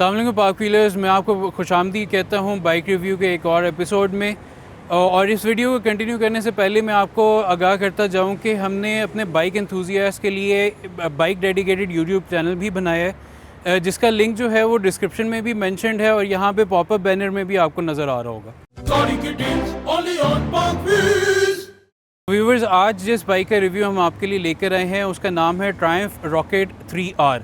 अस्सलाम वालेकुम पाक व्हीलर्स, मैं आपको खुशामदीद कहता हूँ बाइक रिव्यू के एक और एपिसोड में। और इस वीडियो को कंटिन्यू करने से पहले मैं आपको आगाह करता जाऊँ कि हमने अपने बाइक एंथुसियास्ट के लिए बाइक डेडिकेटेड यूट्यूब चैनल भी बनाया है, जिसका लिंक जो है वो डिस्क्रिप्शन में भी मेंशन्ड है और यहाँ पे पॉपअप बैनर में भी आपको नज़र आ रहा होगा। व्यूवर्स, आज जिस बाइक का रिव्यू हम आपके लिए लेकर आए हैं उसका नाम है ट्रायम्फ रॉकेट 3R।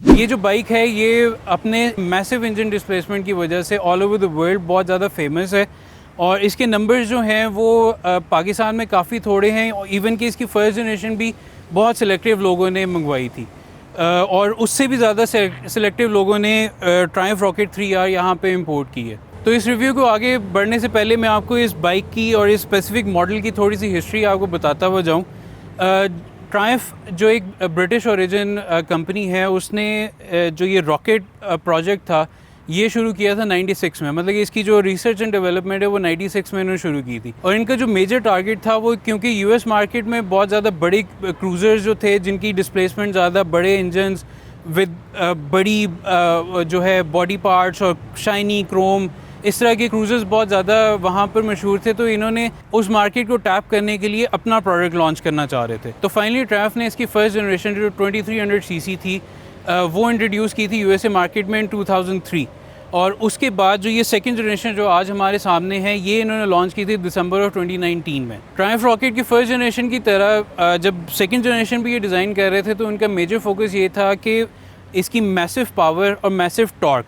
ये जो बाइक है ये अपने मैसिव इंजन डिस्प्लेसमेंट की वजह से ऑल ओवर द वर्ल्ड बहुत ज़्यादा फेमस है और इसके नंबर्स जो हैं वो पाकिस्तान में काफ़ी थोड़े हैं। इवन कि इसकी फर्स्ट जनरेशन भी बहुत सिलेक्टिव लोगों ने मंगवाई थी और उससे भी ज़्यादा सिलेक्टिव लोगों ने ट्रायम्फ रॉकेट 3R यहाँ पे इंपोर्ट की है। तो इस रिव्यू को आगे बढ़ने से पहले मैं आपको इस बाइक की और इस स्पेसिफिक मॉडल की थोड़ी सी हिस्ट्री आपको बताता हुआ जाऊँ। ट्रायम्फ जो एक ब्रिटिश ओरिजिन कंपनी है, उसने जो ये रॉकेट प्रोजेक्ट था ये शुरू किया था 96 में। मतलब इसकी जो रिसर्च एंड डेवलपमेंट है वो 96 में इन्होंने शुरू की थी। और इनका जो मेजर टारगेट था वो, क्योंकि यूएस मार्केट में बहुत ज़्यादा बड़े क्रूज़र्स जो थे जिनकी डिस्प्लेसमेंट ज़्यादा, बड़े इंजन्स विद बड़ी जो है बॉडी पार्ट्स और शाइनी क्रोम, इस तरह के क्रूज़र्स बहुत ज़्यादा वहाँ पर मशहूर थे। तो इन्होंने उस मार्केट को टैप करने के लिए अपना प्रोडक्ट लॉन्च करना चाह रहे थे। तो फाइनली ट्रायम्फ ने इसकी फर्स्ट जनरेशन जो 2300 सीसी थी वो इंट्रोड्यूस की थी यूएसए मार्केट में इन 2003। और उसके बाद जो ये सेकंड जनरेशन जो आज हमारे सामने है ये इन्होंने लॉन्च की थी दिसंबर ऑफ 2019 में। ट्रायम्फ रॉकेट की फर्स्ट जनरेशन की तरह जब सेकंड जनरेशन भी ये डिज़ाइन कर रहे थे तो उनका मेजर फोकस ये था कि इसकी मैसिव पावर और मैसिव टॉर्क,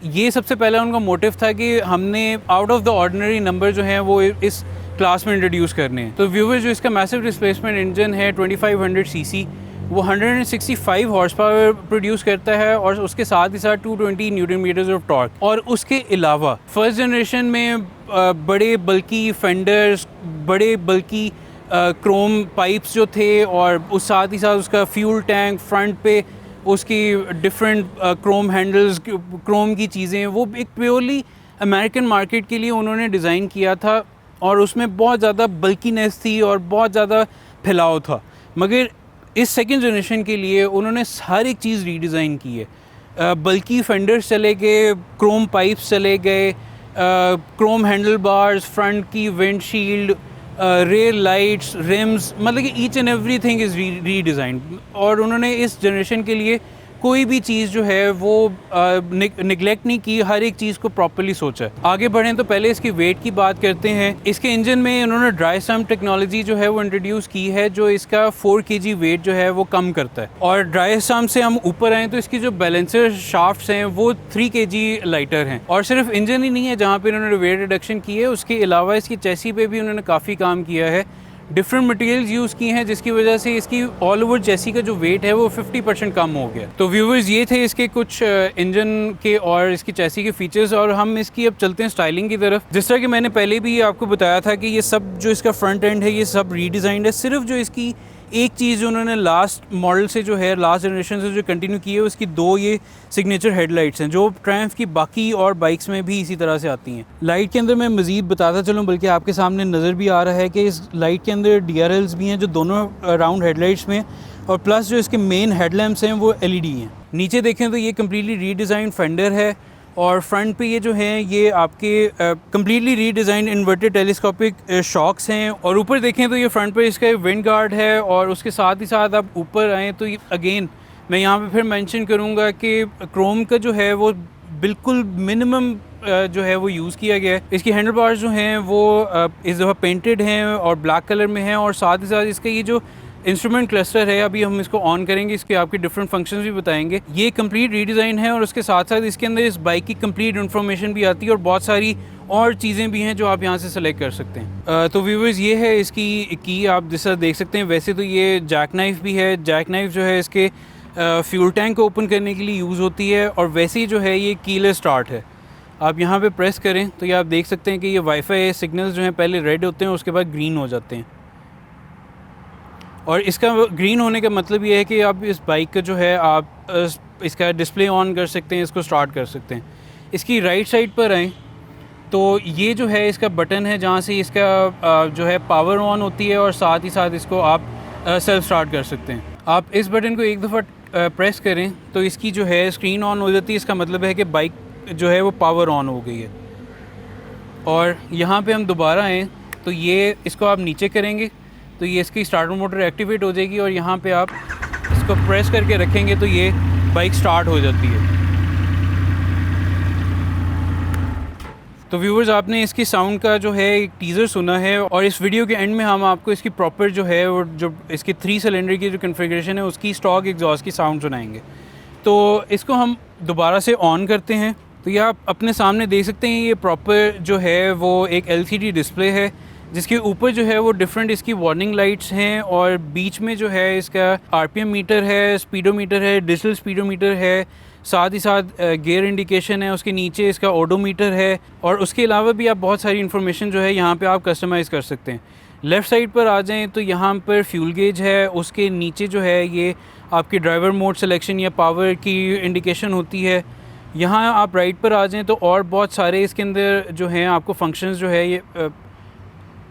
ये सबसे पहला उनका मोटिव था कि हमने out of the ordinary number जो हैं वो इस क्लास में इंट्रोड्यूस करने हैं। तो व्यूवर्स, जो इसका मैसिव डिस्प्लेसमेंट इंजन है 2500 सीसी, वो 165 हॉर्स पावर प्रोड्यूस करता है और उसके साथ ही साथ 220 न्यूटन मीटर्स ऑफ टॉर्क। और उसके अलावा फर्स्ट जनरेशन में बड़े बल्कि फेंडर्स, बड़े बल्कि क्रोम पाइप्स जो थे और उस साथ ही साथ उसका फ्यूल टैंक, फ्रंट पे उसकी डिफरेंट क्रोम हैंडल्स, क्रोम की चीज़ें, वो एक प्योरली अमेरिकन मार्केट के लिए उन्होंने डिज़ाइन किया था और उसमें बहुत ज़्यादा बल्कीनेस थी और बहुत ज़्यादा फैलाव था। मगर इस सेकंड जनरेशन के लिए उन्होंने हर एक चीज़ रीडिज़ाइन की है। बल्कि फेंडर्स चले गए, क्रोम पाइप्स चले गए, क्रोम हैंडल बार्स, फ्रंट की विंडशील्ड, रेयर लाइट्स, रिम्स, मतलब कि each and every thing is redesign. और उन्होंने इस जनरेशन के लिए कोई भी चीज़ जो है वो निगलेक्ट नहीं की, हर एक चीज़ को प्रॉपर्ली सोचा है। आगे बढ़ें तो पहले इसकी वेट की बात करते हैं। इसके इंजन में उन्होंने ड्राई सम्प टेक्नोलॉजी जो है वो इंट्रोड्यूस की है, जो इसका 4 kg वेट जो है वो कम करता है। और ड्राई सम्प से हम ऊपर आएँ तो इसकी जो बैलेंसर शाफ्ट्स हैं वो 3 kg लाइटर हैं। और सिर्फ इंजन ही नहीं है जहाँ पर उन्होंने वेट रिडक्शन की है, उसके अलावा इसकी चेसी पे भी उन्होंने काफ़ी काम किया है। डिफरेंट मटेरियल्स यूज़ किए हैं जिसकी वजह से इसकी ऑल ओवर चेसी का जो वेट है वो 50% कम हो गया। तो व्यूवर्स, ये थे इसके कुछ इंजन के और इसकी चेसी के फीचर्स। और हम इसकी अब चलते हैं स्टाइलिंग की तरफ। जिस तरह कि मैंने पहले भी आपको बताया था कि ये सब जो इसका फ्रंट एंड है ये सब रीडिज़ाइंड है। सिर्फ जो इसकी एक चीज़ जो उन्होंने लास्ट मॉडल से जो है, लास्ट जनरेशन से जो कंटिन्यू की है, उसकी 2 ये सिग्नेचर हेडलाइट्स हैं जो ट्रायम्फ की बाकी और बाइक्स में भी इसी तरह से आती हैं। लाइट के अंदर मैं मज़ीद बताता चलूँ, बल्कि आपके सामने नज़र भी आ रहा है कि इस लाइट के अंदर DRLs भी हैं जो दोनों राउंड हेडलाइट्स में, और प्लस जो इसके मेन हेडलैम्प्स हैं वो LED हैं। नीचे देखें तो ये कम्प्लीटली रीडिज़ाइन फेंडर है और फ्रंट पे ये जो हैं ये आपके completely redesign inverted telescopic shocks हैं। और ऊपर देखें तो ये फ्रंट पे इसका विंड गार्ड है। और उसके साथ ही साथ आप ऊपर आएँ तो अगेन मैं यहाँ पे फिर मेंशन करूँगा कि क्रोम का जो है वो बिल्कुल मिनिमम जो है वो यूज़ किया गया है। इसकी हैंडल बार्स जो हैं वो इस दफ़ा पेंटेड हैं और ब्लैक कलर में हैं। और साथ ही साथ इसका ये जो इंस्ट्रूमेंट क्लस्टर है, अभी हम इसको ऑन करेंगे, इसके आपके डिफरेंट फंक्शंस भी बताएंगे। ये कंप्लीट रीडिज़ाइन है और उसके साथ साथ इसके अंदर इस बाइक की कंप्लीट इन्फॉर्मेशन भी आती है और बहुत सारी और चीज़ें भी हैं जो आप यहाँ से सेलेक्ट कर सकते हैं। तो व्यूवर्स, ये है इसकी की, आप जैसा देख सकते हैं। वैसे तो ये जैक नाइफ भी है। जैक नाइफ जो है इसके फ्यूल टैंक को ओपन करने के लिए यूज़ होती है। और वैसे ही जो है ये कीलेस स्टार्ट है। आप यहाँ पे प्रेस करें तो ये आप देख सकते हैं कि ये वाईफाई सिग्नल्स जो हैं पहले रेड होते हैं, उसके बाद ग्रीन हो जाते हैं। और इसका ग्रीन होने का मतलब ये है कि आप इस बाइक का जो है आप इसका डिस्प्ले ऑन कर सकते हैं, इसको स्टार्ट कर सकते हैं। इसकी राइट साइड पर आएँ तो ये जो है इसका बटन है जहाँ से इसका जो है पावर ऑन होती है और साथ ही साथ इसको आप सेल्फ स्टार्ट कर सकते हैं। आप इस बटन को एक दफ़ा प्रेस करें तो इसकी जो है स्क्रीन ऑन हो जाती है। इसका मतलब है कि बाइक जो है वो पावर ऑन हो गई है। और यहाँ पे हम दोबारा आएँ तो ये इसको आप नीचे करेंगे तो ये इसकी स्टार्टर मोटर एक्टिवेट हो जाएगी और यहाँ पे आप इसको प्रेस करके रखेंगे तो ये बाइक स्टार्ट हो जाती है। तो व्यूवर्स, आपने इसकी साउंड का जो है एक टीज़र सुना है और इस वीडियो के एंड में हम आपको इसकी प्रॉपर जो है वो जो इसकी 3 सिलेंडर की जो कन्फिग्रेशन है उसकी स्टॉक एग्जॉस्ट की साउंड सुनाएंगे। तो इसको हम दोबारा से ऑन करते हैं तो ये आप अपने सामने देख सकते हैं। ये प्रॉपर जो है वो एक LCD डिस्प्ले है जिसके ऊपर जो है वो डिफरेंट इसकी वार्निंग लाइट्स हैं और बीच में जो है इसका RPM मीटर है, स्पीडोमीटर है, डिजिटल स्पीडोमीटर है, साथ ही साथ गियर इंडिकेशन है। उसके नीचे इसका ओडोमीटर है और उसके अलावा भी आप बहुत सारी इन्फॉर्मेशन जो है यहाँ पे आप कस्टमाइज़ कर सकते हैं। लेफ़्ट साइड पर आ जाएं तो यहाँ पर फ्यूल गेज है, उसके नीचे जो है ये आपकी ड्राइवर मोड सिलेक्शन या पावर की इंडिकेशन होती है। यहाँ आप राइट पर आ जाएँ तो और बहुत सारे इसके अंदर जो हैं आपको फंक्शंस जो है ये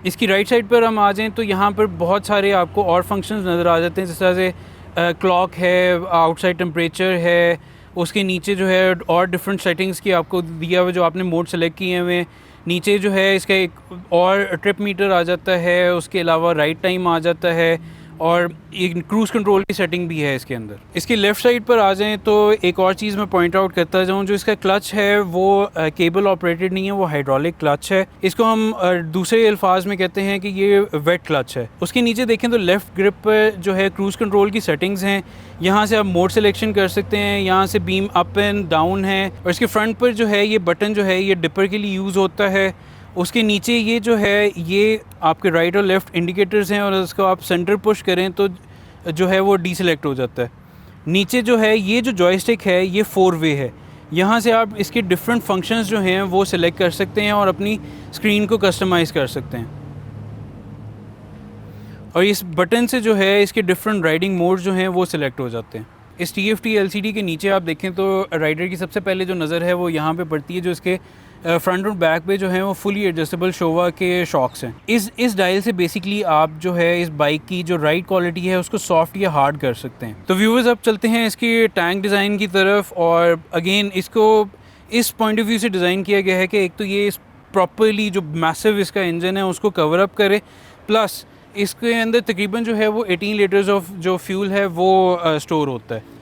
इसकी राइट साइड पर हम आ जाएँ तो यहाँ पर बहुत सारे आपको और फंक्शंस नज़र आ जाते हैं, जिस तरह से क्लॉक है, आउटसाइड टेम्परेचर है, उसके नीचे जो है और डिफरेंट सेटिंग्स की आपको दिया हुआ जो आपने मोड सेलेक्ट किए हुए। नीचे जो है इसका एक और ट्रिप मीटर आ जाता है, उसके अलावा राइड टाइम आ जाता है और एक क्रूज़ कंट्रोल की सेटिंग भी है इसके अंदर। इसकी लेफ़्ट साइड पर आ जाएं तो एक और चीज़ मैं पॉइंट आउट करता जाऊं, जो इसका क्लच है वो केबल ऑपरेटेड नहीं है, वो हाइड्रोलिक क्लच है। इसको हम दूसरे अल्फाज में कहते हैं कि ये वेट क्लच है। उसके नीचे देखें तो लेफ़्ट ग्रिप पर जो है क्रूज़ कंट्रोल की सेटिंग्स हैं। यहाँ से आप मोड सिलेक्शन कर सकते हैं, यहाँ से बीम अप एंड डाउन है और इसके फ्रंट पर जो है ये बटन जो है ये डिपर के लिए यूज़ होता है। उसके नीचे ये जो है ये आपके राइट और लेफ़्ट इंडिकेटर्स हैं और उसको आप सेंटर पुश करें तो जो है वो डीसेलेक्ट हो जाता है। नीचे जो है ये जो जॉयस्टिक है ये 4 वे है। यहाँ से आप इसके डिफरेंट फंक्शंस जो हैं वो सिलेक्ट कर सकते हैं और अपनी स्क्रीन को कस्टमाइज़ कर सकते हैं। और इस बटन से जो है इसके डिफरेंट राइडिंग मोड जो हैं वो सिलेक्ट हो जाते हैं। इस TFT LCD के नीचे आप देखें तो राइडर की सबसे पहले जो नज़र है वो यहाँ पे पड़ती है, जो इसके फ्रंट और बैक पे जो है वो फुली एडजस्टेबल शोवा के शॉक्स हैं। इस डायल से बेसिकली आप जो है इस बाइक की जो राइड क्वालिटी है उसको सॉफ्ट या हार्ड कर सकते हैं। तो व्यूवर्स, अब चलते हैं इसकी टैंक डिज़ाइन की तरफ। और अगेन इसको इस पॉइंट ऑफ व्यू से डिज़ाइन किया गया है कि एक तो ये इस प्रॉपरली जो मैसिव इसका इंजन है उसको कवर अप करे, प्लस इसके अंदर तकरीबन जो है वो 18 लीटर्स ऑफ जो फ्यूल है वो स्टोर होता है।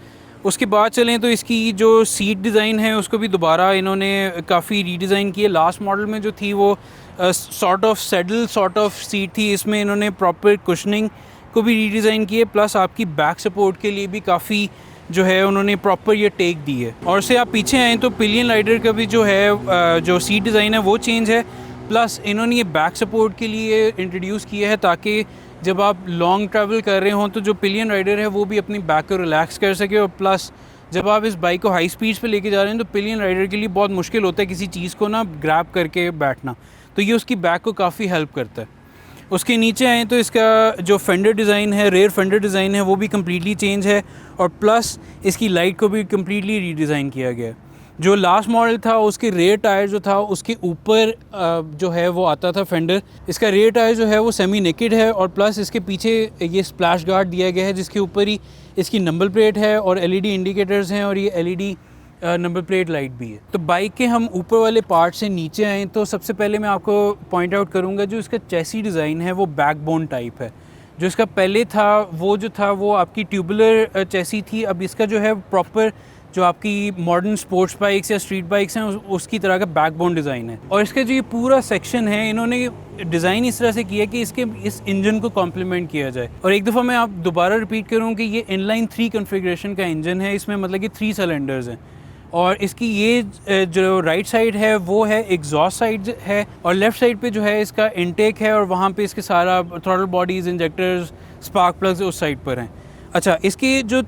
उसके बाद चलें तो इसकी जो सीट डिज़ाइन है उसको भी दोबारा इन्होंने काफ़ी रीडिज़ाइन की है। लास्ट मॉडल में जो थी वो sort of saddle sort of seat थी, इसमें इन्होंने प्रॉपर कुशनिंग को भी रीडिज़ाइन की है, प्लस आपकी बैक सपोर्ट के लिए भी काफ़ी जो है उन्होंने प्रॉपर ये टेक दी है। और से आप पीछे आएँ तो पिलियन राइडर का भी जो है जो सीट डिज़ाइन है वो चेंज है, प्लस इन्होंने ये बैक सपोर्ट के लिए इंट्रोड्यूस किया है ताकि जब आप लॉन्ग ट्रैवल कर रहे हों तो जो पिलियन राइडर है वो भी अपनी बैक को रिलैक्स कर सके। और प्लस जब आप इस बाइक को हाई स्पीड्स पे लेके जा रहे हैं तो पिलियन राइडर के लिए बहुत मुश्किल होता है किसी चीज़ को ना ग्रैब करके बैठना, तो ये उसकी बैक को काफ़ी हेल्प करता है। उसके नीचे आएँ तो इसका जो फेंडर डिज़ाइन है, रेयर फेंडर डिज़ाइन है, वो भी कम्प्लीटली चेंज है और प्लस इसकी लाइट को भी कम्प्लीटली रीडिज़ाइन किया गया है। जो लास्ट मॉडल था उसके रेयर टायर जो था उसके ऊपर जो है वो आता था फेंडर, इसका रेयर टायर जो है वो सेमी नेकेड है और प्लस इसके पीछे ये स्प्लैश गार्ड दिया गया है जिसके ऊपर ही इसकी नंबर प्लेट है और LED इंडिकेटर्स हैं और ये LED नंबर प्लेट लाइट भी है। तो बाइक के हम ऊपर वाले पार्ट से नीचे आएँ तो सबसे पहले मैं आपको पॉइंट आउट करूँगा जो इसका चैसी डिज़ाइन है वो बैकबोन टाइप है। जो इसका पहले था वो आपकी ट्यूबुलर चैसी थी, अब इसका जो है प्रॉपर जो आपकी मॉडर्न स्पोर्ट्स बाइक्स या स्ट्रीट बाइक्स हैं उसकी तरह का बैकबोन डिज़ाइन है। और इसका जो ये पूरा सेक्शन है इन्होंने डिज़ाइन इस तरह से किया कि इस इंजन को कॉम्प्लीमेंट किया जाए। और एक दफ़ा मैं आप दोबारा रिपीट करूँ कि ये इनलाइन 3 कन्फिग्रेशन का इंजन है, इसमें मतलब कि 3 सिलेंडर्स हैं। और इसकी ये जो राइट साइड है वो है एग्जॉस्ट साइड है और लेफ़्ट साइड पे जो है इसका इनटेक है और वहाँ पे इसके सारा throttle bodies, injectors, spark plugs उस साइड पर हैं। अच्छा, इसके जो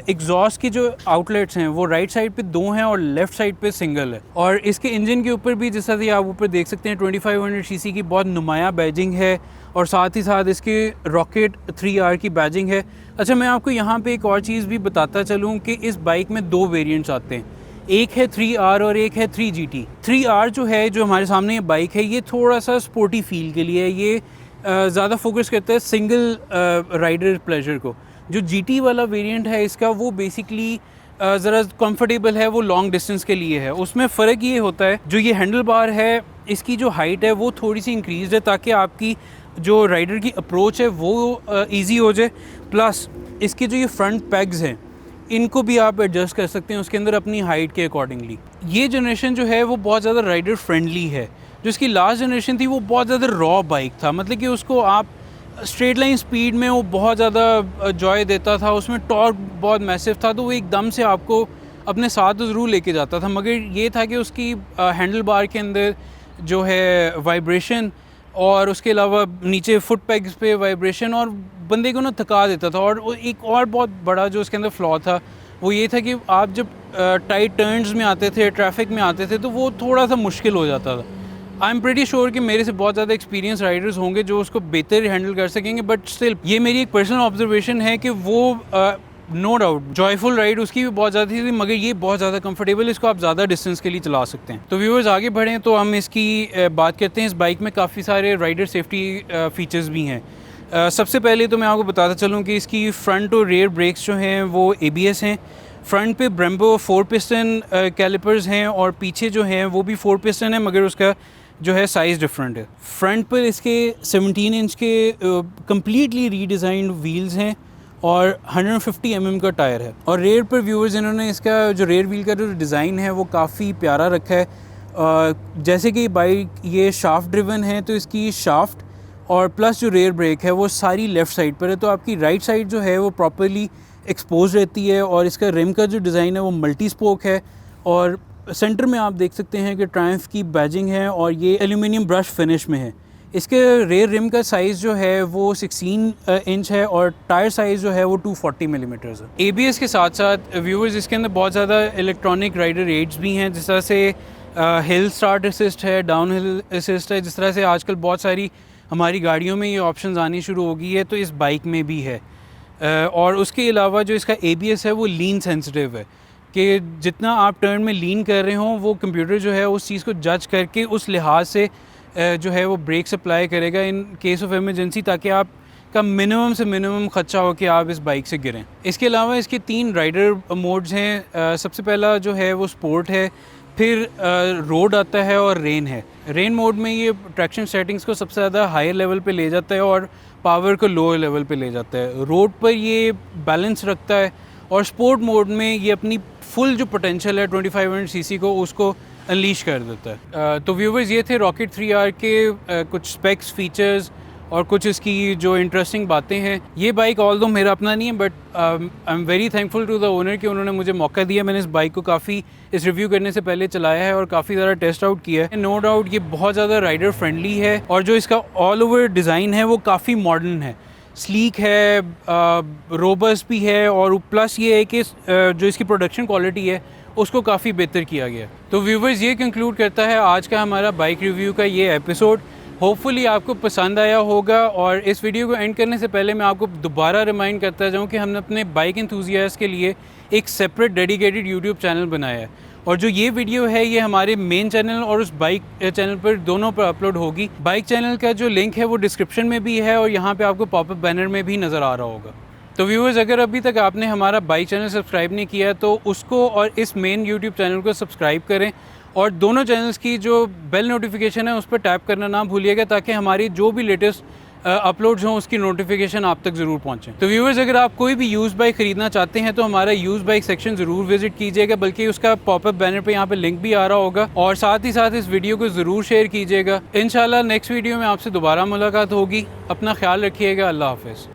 एग्जॉस्ट की जो आउटलेट्स हैं वो राइट साइड पे 2 हैं और लेफ़्ट साइड पे सिंगल है। और इसके इंजन के ऊपर भी जैसा कि आप ऊपर देख सकते हैं 2500 सीसी की बहुत नुमाया बैजिंग है और साथ ही साथ इसके रॉकेट 3R की बैजिंग है। अच्छा, मैं आपको यहाँ पे एक और चीज़ भी बताता चलूँ कि इस बाइक में 2 वेरिएंट्स आते हैं, एक है 3R और एक है 3GT। 3R जो है, जो हमारे सामने ये बाइक है, ये थोड़ा सा स्पोर्टी फील के लिए ये ज़्यादा फोकस करता है सिंगल राइडर प्लेजर को। जो GT वाला वेरिएंट है इसका, वो बेसिकली ज़रा कंफर्टेबल है, वो लॉन्ग डिस्टेंस के लिए है। उसमें फ़र्क ये होता है, जो ये हैंडल बार है इसकी जो हाइट है वो थोड़ी सी इंक्रीज है ताकि आपकी जो राइडर की अप्रोच है वो ईजी हो जाए। प्लस इसके जो ये फ्रंट पैग्स हैं इनको भी आप एडजस्ट कर सकते हैं उसके अंदर अपनी हाइट के अकॉर्डिंगली। ये जनरेशन जो है वो बहुत ज़्यादा राइडर फ्रेंडली है। जो इसकी लास्ट जनरेशन थी वो बहुत ज़्यादा रॉ बाइक था, मतलब कि उसको आप स्ट्रेट लाइन स्पीड में वो बहुत ज़्यादा जॉय देता था, उसमें टॉर्क बहुत मैसिव था, तो वो एकदम से आपको अपने साथ तो ज़रूर लेके जाता था। मगर ये था कि उसकी हैंडल बार के अंदर जो है वाइब्रेशन और उसके अलावा नीचे फुट पैग्स पे वाइब्रेशन और बंदे को ना थका देता था। और एक और बहुत बड़ा जो उसके अंदर फ्लॉ था वो ये था कि आप जब टाइट टर्न्स में आते थे, ट्रैफिक में आते थे, तो वो थोड़ा सा मुश्किल हो जाता था। आई एम प्रीटी श्योर कि मेरे से बहुत ज़्यादा एक्सपीरियंस राइडर्स होंगे जो उसको बेहतर हैंडल कर सकेंगे, बट स्टिल ये मेरी एक पर्सनल ऑब्जर्वेशन है कि वो नो डाउट जॉयफुल राइड उसकी भी बहुत ज़्यादा थी, मगर ये बहुत ज़्यादा कंफर्टेबल, इसको आप ज़्यादा डिस्टेंस के लिए चला सकते हैं। तो व्यूअर्स आगे बढ़ें तो हम इसकी बात करते हैं। इस बाइक में काफ़ी सारे राइडर सेफ्टी फ़ीचर्स भी हैं। सबसे पहले तो मैं आपको बताता चलूँ कि इसकी फ्रंट और रेयर ब्रेक्स जो हैं वो ABS हैं। फ्रंट पे ब्रेम्बो 4 पिस्टन कैलिपर्स हैं और पीछे जो हैं वो भी 4 पिस्टन है, मगर उसका जो है साइज़ डिफरेंट है। फ्रंट पर इसके 17 इंच के कम्प्लीटली रीडिज़ाइंड व्हील्स हैं और 150 mm का टायर है। और रेयर पर व्यूअर्स इन्होंने इसका जो रेयर व्हील का जो डिज़ाइन है वो काफ़ी प्यारा रखा है। जैसे कि बाइक ये शाफ्ट ड्रिवन है तो इसकी शाफ्ट और प्लस जो रेयर ब्रेक है वो सारी लेफ़्ट साइड पर है, तो आपकी राइट साइड जो है वो प्रॉपरली एक्सपोज रहती है। और इसका रिम का जो डिज़ाइन है वो मल्टी स्पोक है और सेंटर में आप देख सकते हैं कि ट्रायम्फ की बैजिंग है और ये एल्यूमिनियम ब्रश फिनिश में है। इसके रेयर रिम का साइज़ जो है वो 16 इंच है और टायर साइज़ जो है वो 240 मिलीमीटर्स है। ABS के साथ साथ व्यूअर्स इसके अंदर बहुत ज़्यादा इलेक्ट्रॉनिक राइडर एड्स भी हैं, जिस तरह से हिल स्टार्ट असिस्ट है, डाउन हिल असिस्ट है। जिस तरह से आजकल बहुत सारी हमारी गाड़ियों में ये ऑप्शंस आनी शुरू हो गई है, तो इस बाइक में भी है। और उसके अलावा जो इसका ABS है वो लीन सेंसिटिव है कि जितना आप टर्न में लीन कर रहे हो वो कंप्यूटर जो है उस चीज़ को जज करके उस लिहाज से जो है वो ब्रेक अप्लाई करेगा इन केस ऑफ इमरजेंसी, ताकि आप का मिनिमम से मिनिमम खर्चा हो कि आप इस बाइक से गिरें। इसके अलावा इसके 3 राइडर मोड्स हैं। सबसे पहला जो है वो स्पोर्ट है, फिर रोड आता है और रेन है। रेन मोड में ये ट्रैक्शन सेटिंग्स को सबसे ज़्यादा हायर लेवल पे ले जाता है और पावर को लोअर लेवल पे ले जाता है। रोड पर ये बैलेंस रखता है और स्पोर्ट मोड में ये अपनी फुल जो पोटेंशियल है 2500 सीसी को उसको अनलीश कर देता है। तो व्यूवर्स ये थे रॉकेट 3R के कुछ स्पेक्स, फीचर्स और कुछ इसकी जो इंटरेस्टिंग बातें हैं। ये बाइक ऑल्दो मेरा अपना नहीं है, but I am very thankful to the owner कि उन्होंने मुझे मौका दिया। मैंने इस बाइक को काफ़ी इस रिव्यू करने से पहले चलाया है और काफ़ी ज़्यादा टेस्ट आउट किया है। नो डाउट ये बहुत ज़्यादा राइडर फ्रेंडली है और जो इसका ऑल ओवर डिज़ाइन है वो काफ़ी मॉडर्न है, स्लीक है, रोबस्ट भी है और प्लस ये है कि जो इसकी प्रोडक्शन क्वालिटी है उसको काफ़ी बेहतर किया गया। तो व्यूवर्स ये कंक्लूड करता है आज का हमारा बाइक रिव्यू का ये एपिसोड। होपफुली आपको पसंद आया होगा और इस वीडियो को एंड करने से पहले मैं आपको दोबारा रिमाइंड करता जाऊं कि हमने अपने बाइक एंथुसियास्ट के लिए एक सेपरेट डेडिकेटेड यूट्यूब चैनल बनाया है और जो ये वीडियो है ये हमारे मेन चैनल और उस बाइक चैनल पर दोनों पर अपलोड होगी। बाइक चैनल का जो लिंक है वो डिस्क्रिप्शन में भी है और यहाँ पे आपको पॉपअप बैनर में भी नज़र आ रहा होगा। तो व्यूअर्स अगर अभी तक आपने हमारा बाइक चैनल सब्सक्राइब नहीं किया तो उसको और इस मेन यूट्यूब चैनल को सब्सक्राइब करें और दोनों चैनल्स की जो बेल नोटिफिकेशन है उस पर टैप करना ना भूलिएगा ताकि हमारी जो भी लेटेस्ट अपलोड्स हों उसकी नोटिफिकेशन आप तक ज़रूर पहुंचे। तो व्यूअर्स अगर आप कोई भी यूज़ बाइक ख़रीदना चाहते हैं तो हमारा यूज़ बाइक सेक्शन ज़रूर विजिट कीजिएगा, बल्कि उसका पॉपअप बैनर पे यहाँ पे लिंक भी आ रहा होगा और साथ ही साथ इस वीडियो को ज़रूर शेयर कीजिएगा। इंशाल्लाह नेक्स्ट वीडियो में आपसे दोबारा मुलाकात होगी। अपना ख्याल रखिएगा। अल्लाह हाफ़िज़।